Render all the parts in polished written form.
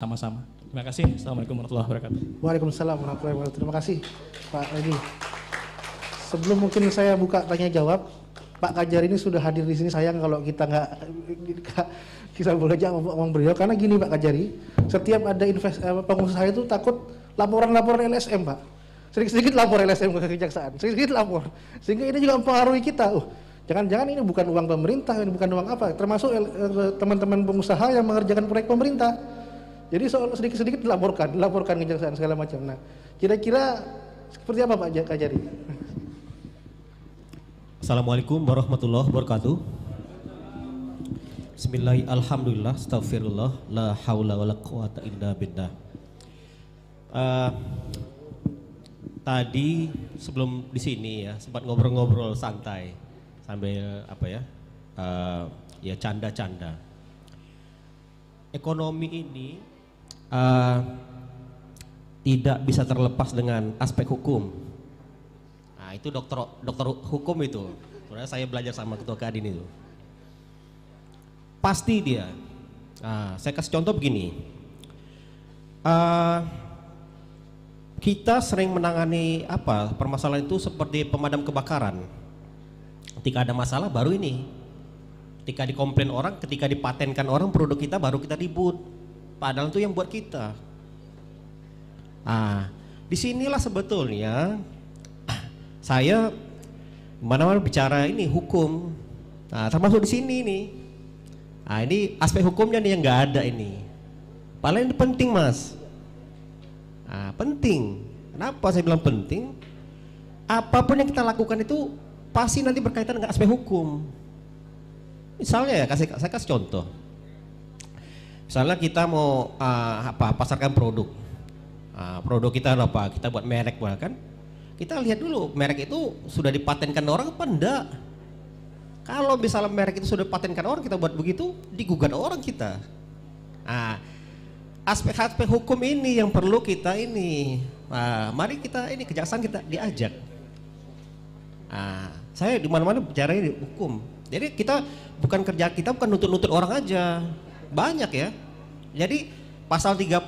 sama-sama. Terima kasih. Assalamualaikum warahmatullahi wabarakatuh. Waalaikumsalam warahmatullahi wabarakatuh. Terima kasih Pak Regi. Sebelum mungkin saya buka tanya jawab, Pak Kajar ini sudah hadir di sini. Sayang kalau kita nggak kita boleh aja ngomong beliau, karena gini Pak Kajari, setiap ada pengusaha itu takut laporan-laporan LSM Pak. Sedikit-sedikit lapor LSM ke kejaksaan, sedikit-sedikit lapor, sehingga ini juga mempengaruhi kita. Jangan-jangan ini bukan uang pemerintah, ini bukan uang apa, termasuk teman-teman pengusaha yang mengerjakan proyek pemerintah. Jadi soal sedikit-sedikit dilaporkan kejaksaan segala macam. Nah, kira-kira seperti apa Pak Kajari? Assalamualaikum warahmatullahi wabarakatuh. Bismillahirrahmanirrahim. Alhamdulillah, astagfirullah, la haula wala quwata illa billah. Tadi sebelum di sini ya sempat ngobrol-ngobrol santai sambil apa ya, ya canda-canda. Ekonomi ini tidak bisa terlepas dengan aspek hukum. Nah itu dokter hukum itu. Sebenarnya saya belajar sama Ketua Kadin itu. Pasti dia. Nah, saya kasih contoh begini. Kita sering menangani permasalahan itu seperti pemadam kebakaran. Ketika ada masalah baru ini. Ketika dikomplain orang, ketika dipatenkan orang produk kita baru kita ribut. Padahal itu yang buat kita. Nah, disinilah sebetulnya saya mana-mana bicara ini hukum. Nah, termasuk di sini nih. Nah, ini aspek hukumnya nih yang nggak ada ini. Paling ini penting Mas. Nah, penting. Kenapa saya bilang penting? Apapun yang kita lakukan itu pasti nanti berkaitan dengan aspek hukum. Misalnya ya, saya kasih contoh. Misalnya kita mau pasarkan produk. Produk kita apa? Kita buat merek kan? Kita lihat dulu merek itu sudah dipatenkan orang apa enggak? Kalau misalnya merek itu sudah dipatenkan orang, kita buat begitu, digugat orang kita. Nah, aspek-aspek hukum ini yang perlu kita ini. Nah, mari kita ini kejaksaan kita diajak. Nah, saya di mana-mana bicara ini hukum. Jadi kita bukan nuntut-nuntut orang aja. Banyak ya. Jadi pasal 30,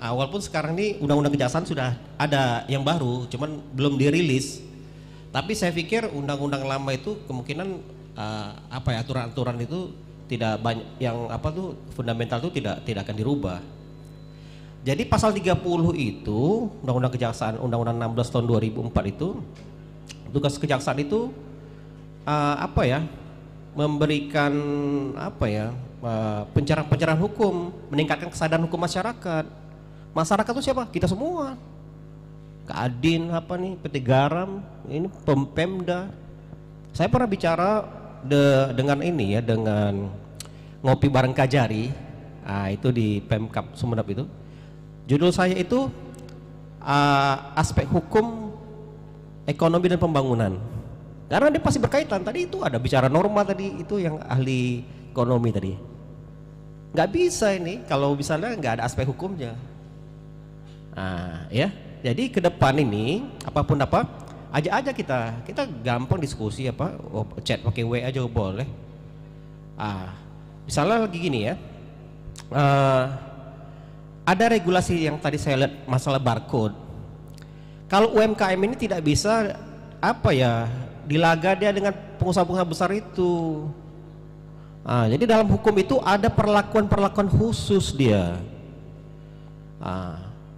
walaupun sekarang ini undang-undang kejaksaan sudah ada yang baru, cuman belum dirilis. Tapi saya pikir undang-undang lama itu kemungkinan aturan-aturan itu tidak banyak yang fundamental itu tidak akan dirubah. Jadi pasal 30 itu undang-undang kejaksaan, undang-undang 16 tahun 2004 itu tugas kejaksaan itu memberikan pencerahan hukum, meningkatkan kesadaran hukum masyarakat. Masyarakat itu siapa? Kita semua. Kadin PT Garam, ini Pemda. Saya pernah bicara dengan ini ya, dengan ngopi bareng Kajari. Itu di Pemkab Sumeneb itu. Judul saya itu aspek hukum, ekonomi dan pembangunan. Karena dia pasti berkaitan. Tadi itu ada bicara norma tadi, itu yang ahli ekonomi tadi. Nggak bisa ini kalau misalnya nggak ada aspek hukumnya. Ya. Jadi ke depan ini apapun ajak aja kita gampang diskusi chat pakai WA aja boleh. Misalnya lagi gini ya, ada regulasi yang tadi saya lihat masalah barcode. Kalau UMKM ini tidak bisa dilaga dia dengan pengusaha-pengusaha besar itu. Jadi dalam hukum itu ada perlakuan khusus dia.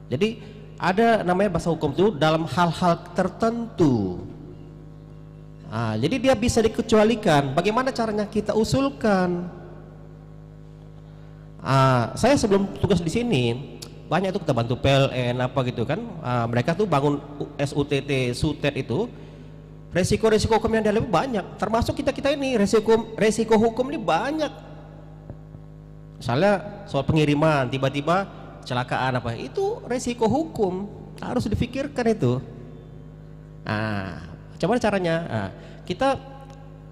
Jadi ada namanya bahasa hukum itu dalam hal-hal tertentu. Jadi dia bisa dikecualikan. Bagaimana caranya kita usulkan? Saya sebelum tugas di sini banyak itu kita bantu PLN gitu kan. Mereka tuh bangun SUTT, SUTET itu. Resiko-resiko hukum yang dialami banyak. Termasuk kita ini resiko hukum ini banyak. Misalnya soal pengiriman tiba-tiba kecelakaan itu resiko hukum, harus difikirkan itu. Coba caranya kita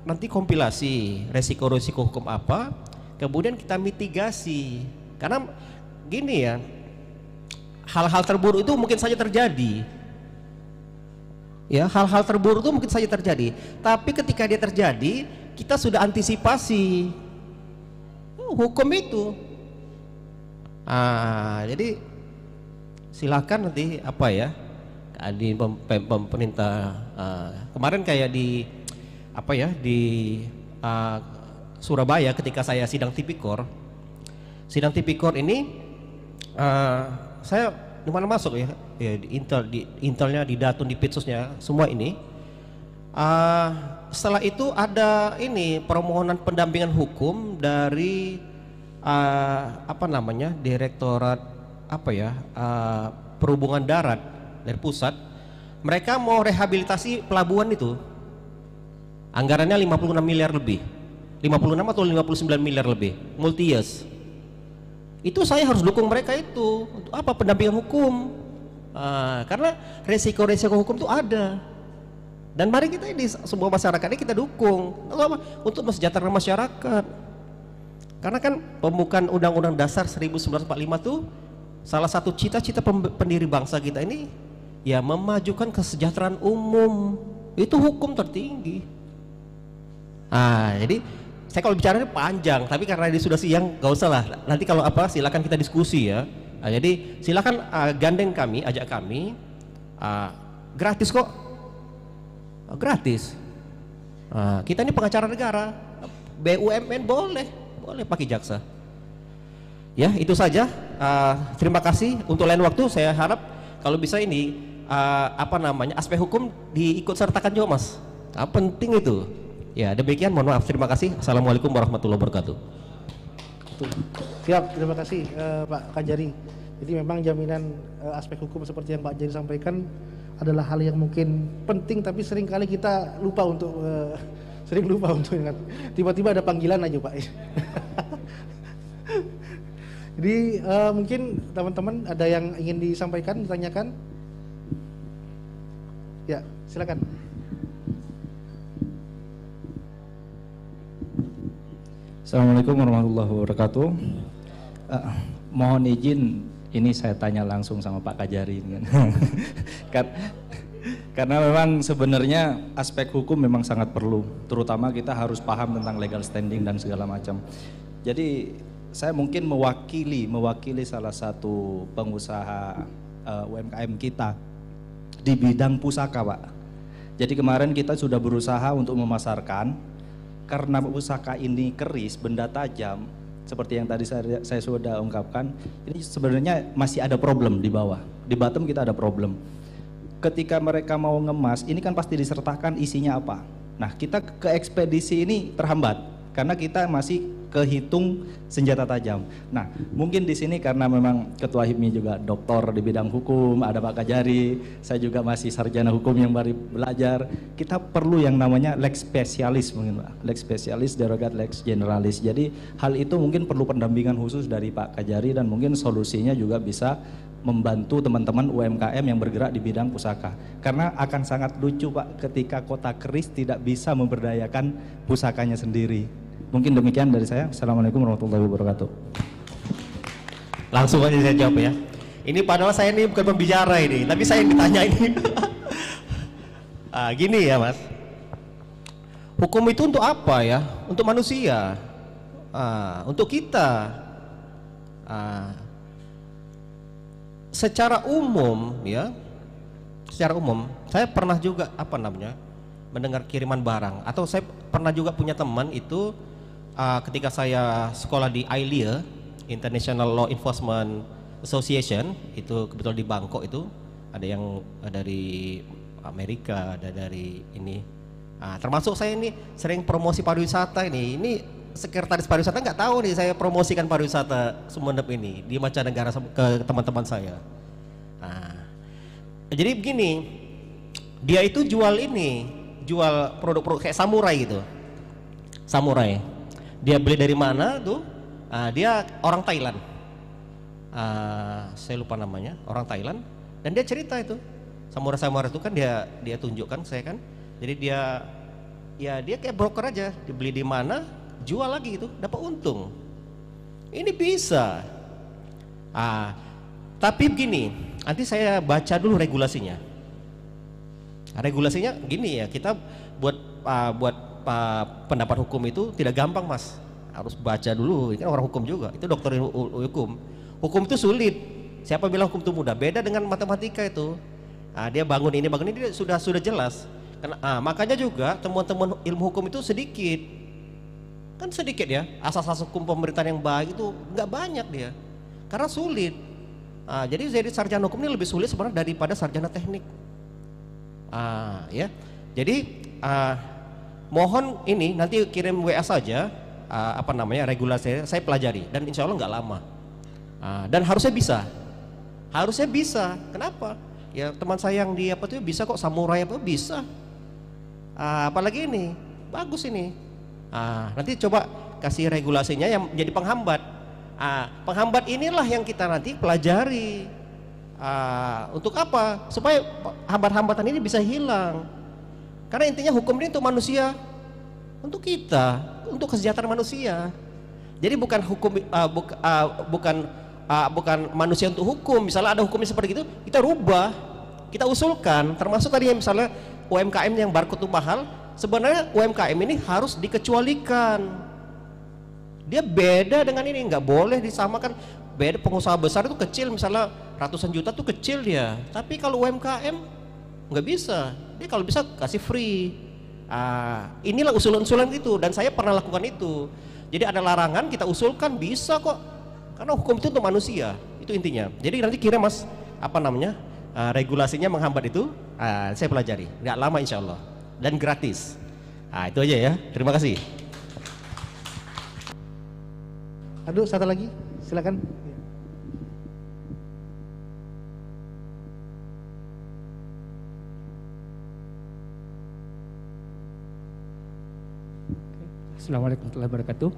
nanti kompilasi resiko-resiko hukum kemudian kita mitigasi. Karena gini ya, hal-hal terburuk itu mungkin saja terjadi. Ya, hal-hal terburuk itu mungkin saja terjadi. Tapi ketika dia terjadi, kita sudah antisipasi hukum itu. Jadi silakan nanti apa ya di pemerintah kemarin kayak di apa ya di Surabaya ketika saya sidang tipikor ini saya di mana masuk ya di Intelnya, di Datun, di Pitsusnya semua ini. Setelah itu ada ini permohonan pendampingan hukum dari apa namanya Direktorat apa ya Perhubungan Darat dari pusat. Mereka mau rehabilitasi pelabuhan itu, anggarannya 56 miliar lebih, 56 atau 59 miliar lebih, multi years. Itu saya harus dukung mereka itu untuk apa? Pendampingan hukum. Karena resiko-resiko hukum itu ada. Dan mari kita di semua masyarakat ini kita dukung untuk mesejahterakan masyarakat. Karena kan pembukaan Undang-Undang Dasar 1945 itu salah satu cita-cita pendiri bangsa kita ini ya memajukan kesejahteraan umum. Itu hukum tertinggi. Jadi saya kalau bicaranya panjang, tapi karena ini sudah siang, gak usah lah. Nanti kalau apa, silakan kita diskusi ya. Jadi silakan gandeng kami, ajak kami, gratis kok, gratis. Kita ini pengacara negara, BUMN boleh pakai jaksa. Ya itu saja. Terima kasih untuk lain waktu. Saya harap kalau bisa ini apa namanya aspek hukum diikut sertakan juga mas. Penting itu. Ya demikian, mohon maaf, terima kasih. Assalamualaikum warahmatullahi wabarakatuh. Siap, terima kasih Pak Kajari. Jadi memang jaminan aspek hukum seperti yang Pak Kajari sampaikan adalah hal yang mungkin penting, tapi seringkali kita lupa untuk ingat. Tiba-tiba ada panggilan aja Pak. Jadi mungkin teman-teman ada yang ingin disampaikan, ditanyakan? Ya, silakan. Assalamualaikum warahmatullahi wabarakatuh. Mohon izin, ini saya tanya langsung sama Pak Kajari kan. Karena memang sebenarnya aspek hukum memang sangat perlu, terutama kita harus paham tentang legal standing dan segala macam. Jadi saya mungkin mewakili salah satu pengusaha UMKM kita di bidang pusaka, Pak. Jadi kemarin kita sudah berusaha untuk memasarkan. Karena pusaka ini keris, benda tajam, seperti yang tadi saya sudah ungkapkan, ini sebenarnya masih ada problem di bawah. Di bottom kita ada problem. Ketika mereka mau ngemas, ini kan pasti disertakan isinya apa. Nah, kita ke ekspedisi ini terhambat karena kita masih kehitung senjata tajam. Nah, mungkin di sini karena memang Ketua HIPMI juga doktor di bidang hukum, ada Pak Kajari, saya juga masih sarjana hukum yang baru belajar. Kita perlu yang namanya lex spesialis mungkin Pak, lex spesialis derogat lex generalis. Jadi hal itu mungkin perlu pendampingan khusus dari Pak Kajari dan mungkin solusinya juga bisa membantu teman-teman UMKM yang bergerak di bidang pusaka. Karena akan sangat lucu Pak ketika kota keris tidak bisa memberdayakan pusakanya sendiri. Mungkin demikian dari saya. Assalamualaikum warahmatullahi wabarakatuh. Langsung aja saya jawab ya. Ini padahal saya ini bukan pembicara ini, tapi saya yang ditanya ini. Gini ya mas, hukum itu untuk apa ya? Untuk manusia, untuk kita. Secara umum ya, secara umum saya pernah juga apa namanya mendengar kiriman barang, atau saya pernah juga punya teman itu ketika saya sekolah di ILEA, International Law Enforcement Association, itu kebetulan di Bangkok, itu ada yang dari Amerika, ada dari ini, termasuk saya ini sering promosi pariwisata ini sekretaris pariwisata nggak tahu nih saya promosikan pariwisata Sumeneb ini di mancanegara ke teman-teman saya. Jadi begini, dia itu jual produk-produk kayak samurai gitu, samurai. Dia beli dari mana tuh? Dia orang Thailand, saya lupa namanya, orang Thailand. Dan dia cerita itu samurai itu kan dia tunjukkan saya kan. Jadi dia kayak broker aja, dibeli di mana, jual lagi itu, dapat untung. Ini bisa. Tapi begini, nanti saya baca dulu regulasinya. Regulasinya gini ya, kita buat pendapat hukum itu tidak gampang mas, harus baca dulu. Ini kan orang hukum juga, itu dokter hukum. Hukum itu sulit. Siapa bilang hukum itu mudah? Beda dengan matematika itu. Dia bangun ini dia sudah jelas. Makanya juga temuan-temuan ilmu hukum itu sedikit. Kan sedikit ya. Asas-asas hukum pemerintahan yang baik itu nggak banyak dia. Karena sulit. Jadi sarjana hukum ini lebih sulit sebenarnya daripada sarjana teknik. Ya. Jadi mohon ini nanti kirim WA saja regulasi saya pelajari dan insya Allah nggak lama. Dan harusnya bisa. Kenapa? Ya teman saya yang di bisa kok samurai bisa. Apalagi ini bagus ini. Nanti coba kasih regulasinya yang menjadi penghambat. Penghambat inilah yang kita nanti pelajari. Untuk apa? Supaya hambat-hambatan ini bisa hilang. Karena intinya hukum ini untuk manusia, untuk kita, untuk kesejahteraan manusia. Jadi bukan hukum, bukan manusia untuk hukum. Misalnya ada hukumnya seperti itu, kita rubah, kita usulkan. Termasuk tadi misalnya UMKM yang barcode itu mahal, sebenarnya UMKM ini harus dikecualikan. Dia beda dengan ini, nggak boleh disamakan. Beda, pengusaha besar itu kecil, misalnya ratusan juta itu kecil dia. Tapi kalau UMKM nggak bisa. Dia kalau bisa kasih free. Inilah usulan-usulan itu dan saya pernah lakukan itu. Jadi ada larangan kita usulkan bisa kok. Karena hukum itu untuk manusia. Itu intinya. Jadi nanti kira Mas regulasinya menghambat itu saya pelajari. Nggak lama insya Allah dan gratis. Itu aja ya. Terima kasih. Aduh, satu lagi, silakan. Assalamualaikum warahmatullahi wabarakatuh.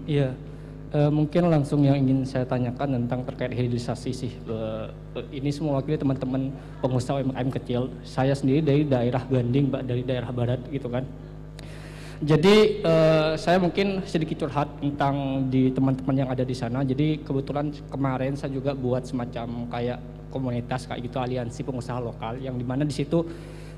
Iya, mungkin langsung yang ingin saya tanyakan tentang terkait hilirisasi sih. Ini semua mewakili teman-teman pengusaha UMKM kecil. Saya sendiri dari daerah Ganding, Mbak, dari daerah barat gitu kan. Jadi saya mungkin sedikit curhat tentang di teman-teman yang ada di sana. Jadi kebetulan kemarin saya juga buat semacam kayak komunitas kayak gitu, aliansi pengusaha lokal, yang dimana di situ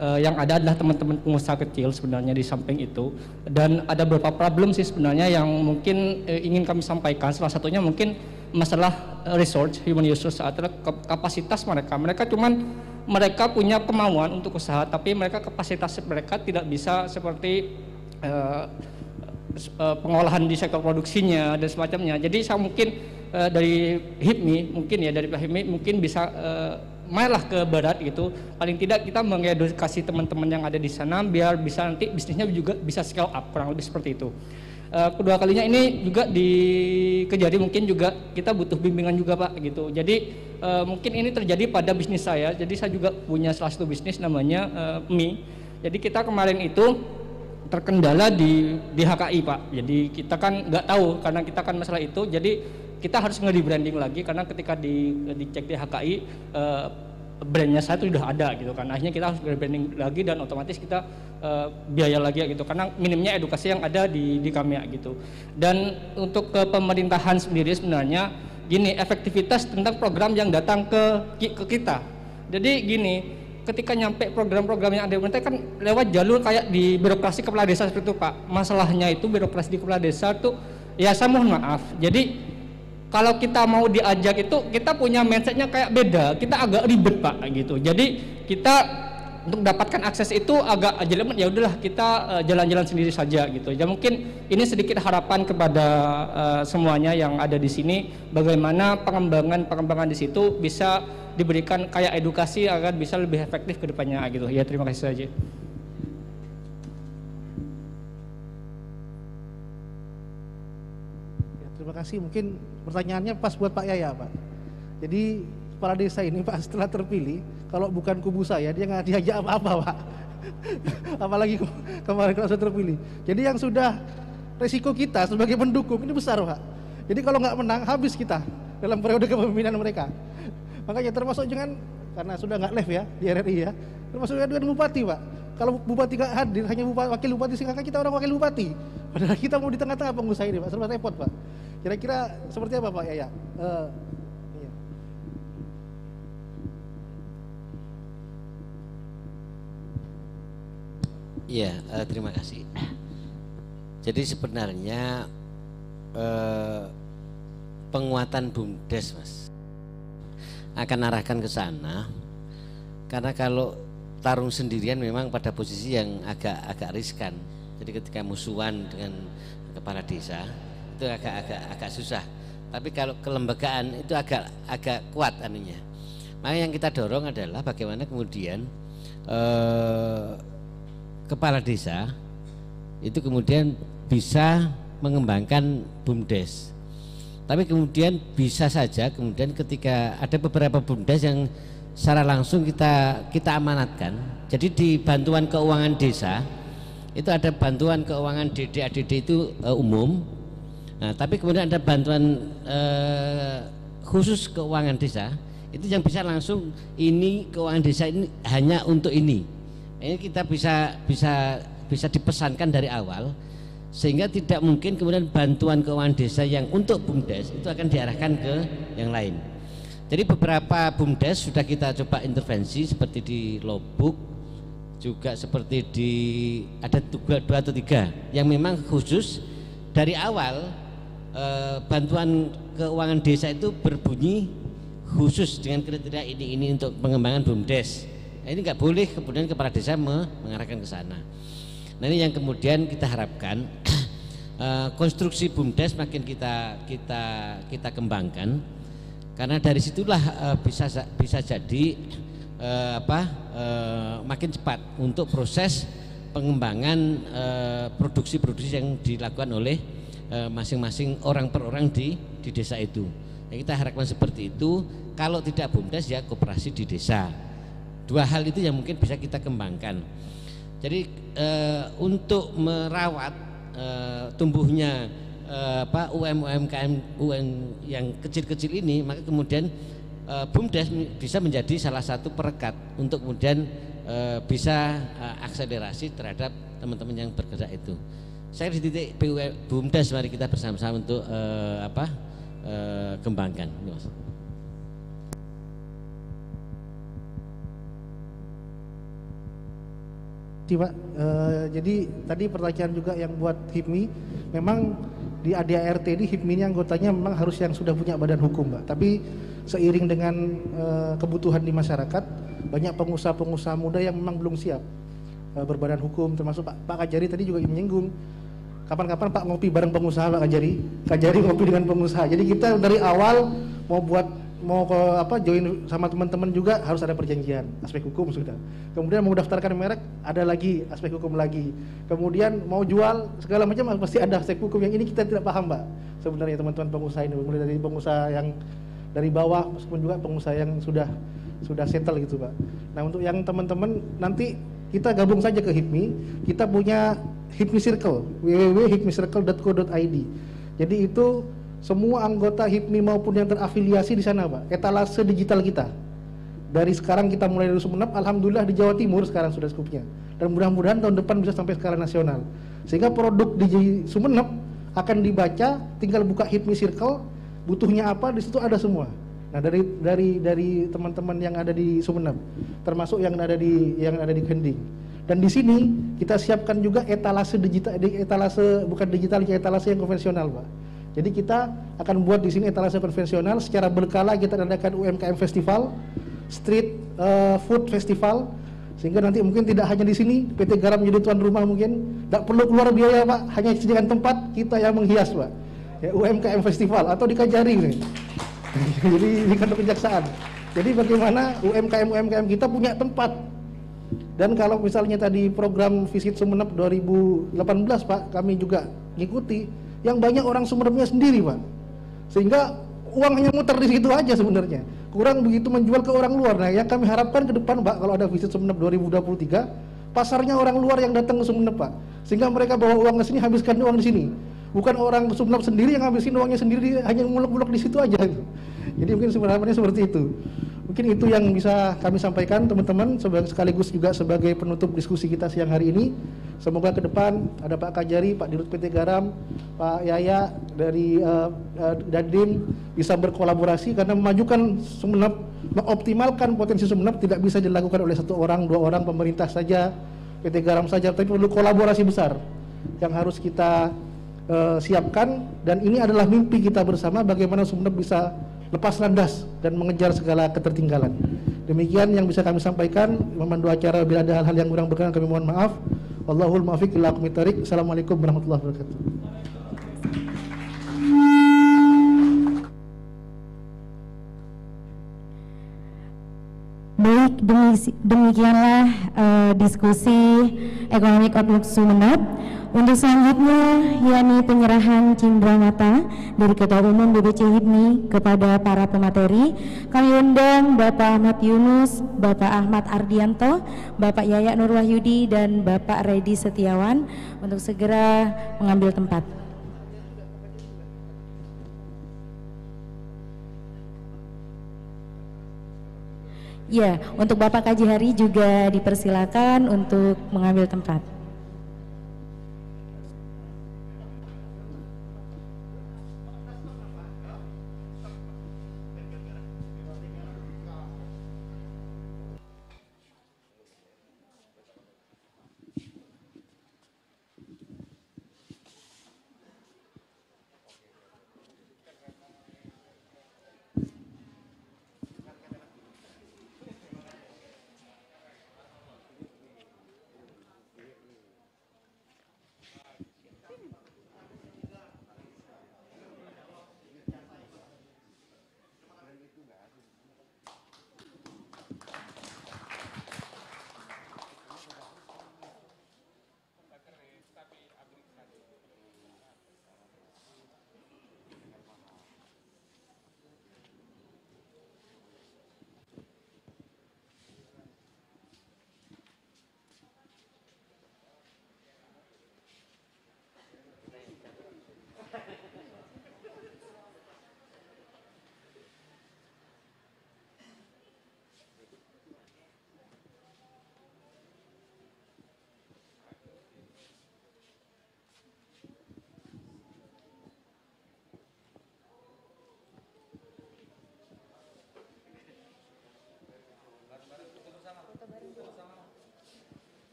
yang ada adalah teman-teman pengusaha kecil sebenarnya di samping itu. Dan ada beberapa problem sih sebenarnya yang mungkin ingin kami sampaikan. Salah satunya mungkin masalah resource, human resource atau kapasitas mereka. Mereka punya kemauan untuk usaha, tapi kapasitas mereka tidak bisa seperti pengolahan di sektor produksinya dan semacamnya. Jadi saya mungkin dari HIPMI mungkin bisa mainlah ke barat gitu. Paling tidak kita mengedukasi teman-teman yang ada di sana biar bisa nanti bisnisnya juga bisa scale up, kurang lebih seperti itu. Kedua kalinya ini juga di Kejari mungkin juga kita butuh bimbingan juga Pak gitu. Jadi mungkin ini terjadi pada bisnis saya. Jadi saya juga punya salah satu bisnis namanya mie. Jadi kita kemarin itu terkendala di HKI Pak. Jadi kita kan nggak tahu karena kita kan masalah itu. Jadi kita harus nge-rebranding lagi karena ketika dicek di HKI brandnya saya itu sudah ada gitu kan. Akhirnya kita harus rebranding lagi dan otomatis kita biaya lagi gitu karena minimnya edukasi yang ada di kami gitu. Dan untuk ke pemerintahan sendiri sebenarnya gini, efektivitas tentang program yang datang ke kita. Jadi gini, ketika nyampe program-program yang ada di pemerintah kan lewat jalur kayak di birokrasi kepala desa seperti itu Pak. Masalahnya itu birokrasi di kepala desa tuh ya saya mohon maaf. Jadi kalau kita mau diajak itu kita punya mindsetnya kayak beda, kita agak ribet Pak gitu. Jadi kita untuk dapatkan akses itu agak jelimet, ya udahlah kita jalan-jalan sendiri saja gitu. Ya mungkin ini sedikit harapan kepada semuanya yang ada di sini, bagaimana pengembangan di situ bisa diberikan kayak edukasi agar bisa lebih efektif ke depannya gitu. Ya terima kasih saja. Terima kasih. Mungkin pertanyaannya pas buat Pak Yaya, Pak. Jadi kepala desa ini Pak setelah terpilih, kalau bukan kubu saya dia nggak diajak apa-apa Pak. Apalagi kemarin kalau sudah terpilih. Jadi yang sudah resiko kita sebagai pendukung ini besar Pak. Jadi kalau nggak menang habis kita dalam periode kepemimpinan mereka. Makanya termasuk jangan karena sudah nggak live ya di RRI ya. Termasuk dengan bupati Pak. Kalau bupati nggak hadir hanya wakil bupati sehingga kita orang wakil bupati. Padahal kita mau di tengah-tengah pengusaha ini Pak, serba repot Pak. Kira-kira seperti apa Pak Yaya? Iya, terima kasih. Jadi sebenarnya penguatan BUMDes, Mas. Akan arahkan ke sana. Karena kalau tarung sendirian memang pada posisi yang agak riskan. Jadi ketika musuhan dengan kepala desa itu agak susah. Tapi kalau kelembagaan itu agak kuat anunya. Maka yang kita dorong adalah bagaimana kemudian kepala desa itu kemudian bisa mengembangkan BUMDes. Tapi kemudian bisa saja kemudian ketika ada beberapa BUMDes yang secara langsung kita amanatkan. Jadi di bantuan keuangan desa itu ada bantuan keuangan DD-ADD itu umum. Nah, tapi kemudian ada bantuan khusus keuangan desa itu yang bisa langsung ini keuangan desa ini hanya untuk ini. Ini kita bisa dipesankan dari awal sehingga tidak mungkin kemudian bantuan keuangan desa yang untuk BUMDes itu akan diarahkan ke yang lain. Jadi beberapa BUMDes sudah kita coba intervensi seperti di Lobuk, juga seperti di ada 2 atau 3 yang memang khusus dari awal bantuan keuangan desa itu berbunyi khusus dengan kriteria ini untuk pengembangan BUMDes. Nah, ini nggak boleh kemudian kepala desa mengarahkan ke sana. Nah, ini yang kemudian kita harapkan konstruksi BUMDes makin kita kembangkan. Karena dari situlah bisa jadi makin cepat untuk proses pengembangan produksi-produksi yang dilakukan oleh masing-masing orang per orang di desa itu. Ya, kita harapkan seperti itu. Kalau tidak BUMDes ya koperasi di desa. 2 hal itu yang mungkin bisa kita kembangkan. Jadi untuk merawat tumbuhnya UMKM yang kecil-kecil ini, maka kemudian BUMDes bisa menjadi salah satu perekat untuk kemudian bisa akselerasi terhadap teman-teman yang bergerak itu. Saya di titik BUMDes mari kita bersama-sama untuk kembangkan. Pak, jadi tadi pertanyaan juga yang buat HIPMI, memang di ADART ini HIPMI-nya anggotanya memang harus yang sudah punya badan hukum, Pak. Tapi seiring dengan kebutuhan di masyarakat, banyak pengusaha-pengusaha muda yang memang belum siap berbadan hukum, termasuk Pak Kajari tadi juga menyinggung. Kapan-kapan Pak ngopi bareng pengusaha, Pak Kajari ngopi dengan pengusaha. Jadi kita dari awal mau join sama teman-teman juga harus ada perjanjian, aspek hukum sudah. Kemudian mau daftarkan merek, ada lagi aspek hukum lagi. Kemudian mau jual segala macam pasti ada aspek hukum yang ini kita tidak paham, Pak. Sebenarnya teman-teman pengusaha ini, mulai dari pengusaha yang dari bawah meskipun juga pengusaha yang sudah settle gitu, Pak. Nah, untuk yang teman-teman nanti kita gabung saja ke HIPMI. Kita punya HIPMI Circle, www.hipmicircle.co.id. Jadi itu semua anggota HIPMI maupun yang terafiliasi di sana, Pak, etalase digital kita. Dari sekarang kita mulai dari Sumeneb, alhamdulillah di Jawa Timur sekarang sudah skupnya. Dan mudah-mudahan tahun depan bisa sampai skala nasional. Sehingga produk di Sumeneb akan dibaca, tinggal buka HIPMI Circle, butuhnya apa di situ ada semua. Nah, dari teman-teman yang ada di Sumeneb, termasuk yang ada di Gending. Dan di sini kita siapkan juga etalase digital, etalase bukan digital, etalase yang konvensional, Pak. Jadi kita akan buat di sini etalase konvensional, secara berkala kita adakan UMKM Festival, Street Food Festival, sehingga nanti mungkin tidak hanya di sini PT Garam menjadi tuan rumah, mungkin tidak perlu keluar biaya, Pak, hanya disediakan tempat, kita yang menghias, Pak. Ya, UMKM Festival atau di Kajari nih. Jadi di kantor kejaksaan. Jadi bagaimana UMKM kita punya tempat. Dan kalau misalnya tadi program Visit Sumeneb 2018, Pak, kami juga ngikuti, yang banyak orang Sumenebnya sendiri, Pak. Sehingga uang hanya muter di situ aja sebenarnya. Kurang begitu menjual ke orang luar. Nah, yang kami harapkan ke depan, Pak, kalau ada Visit Sumeneb 2023, pasarnya orang luar yang datang ke Sumeneb, Pak. Sehingga mereka bawa uang ke sini, habiskan uang di sini. Bukan orang Sumeneb sendiri yang habisin uangnya sendiri, hanya muluk-muluk di situ aja. Jadi mungkin sebenarnya seperti itu. Mungkin itu yang bisa kami sampaikan, teman-teman, sekaligus juga sebagai penutup diskusi kita siang hari ini. Semoga ke depan ada Pak Kajari, Pak Dirut PT Garam, Pak Yaya dari Dandim bisa berkolaborasi karena memajukan Sumeneb, mengoptimalkan potensi Sumeneb tidak bisa dilakukan oleh 1 orang, 2 orang, pemerintah saja, PT Garam saja, tapi perlu kolaborasi besar yang harus kita siapkan, dan ini adalah mimpi kita bersama bagaimana Sumeneb bisa lepas landas dan mengejar segala ketertinggalan. Demikian yang bisa kami sampaikan. Memandu acara, bila ada hal-hal yang kurang berkenan kami mohon maaf. Wallahul muwaffiq ila aqwamit thoriq. Assalamualaikum warahmatullahi wabarakatuh. Baik, demikianlah diskusi Economic Outlook Sumeneb. Untuk selanjutnya, yakni penyerahan cindramata dari Ketua Umum BBC HIPMI kepada para pemateri. Kami undang Bapak Ahmad Yunus, Bapak Ahmad Ardianto, Bapak Yayak Nur Wahyudi, dan Bapak Redi Setiawan untuk segera mengambil tempat. Ya, untuk Bapak Kaji Hari juga dipersilakan untuk mengambil tempat.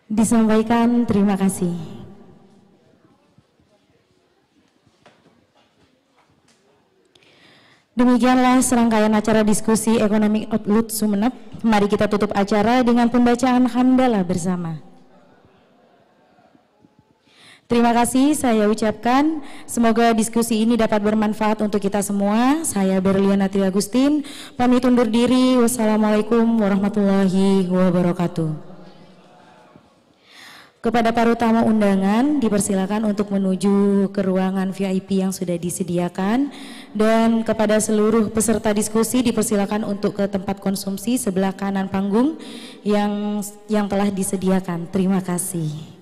Disampaikan terima kasih. Demikianlah serangkaian acara diskusi Economic Outlook Sumeneb. Mari kita tutup acara dengan pembacaan hamdalah bersama. Terima kasih saya ucapkan. Semoga diskusi ini dapat bermanfaat untuk kita semua. Saya Berliana Tri Agustin, pamit undur diri. Wassalamualaikum warahmatullahi wabarakatuh. Kepada para tamu undangan dipersilakan untuk menuju ke ruangan VIP yang sudah disediakan, dan kepada seluruh peserta diskusi dipersilakan untuk ke tempat konsumsi sebelah kanan panggung yang telah disediakan. Terima kasih.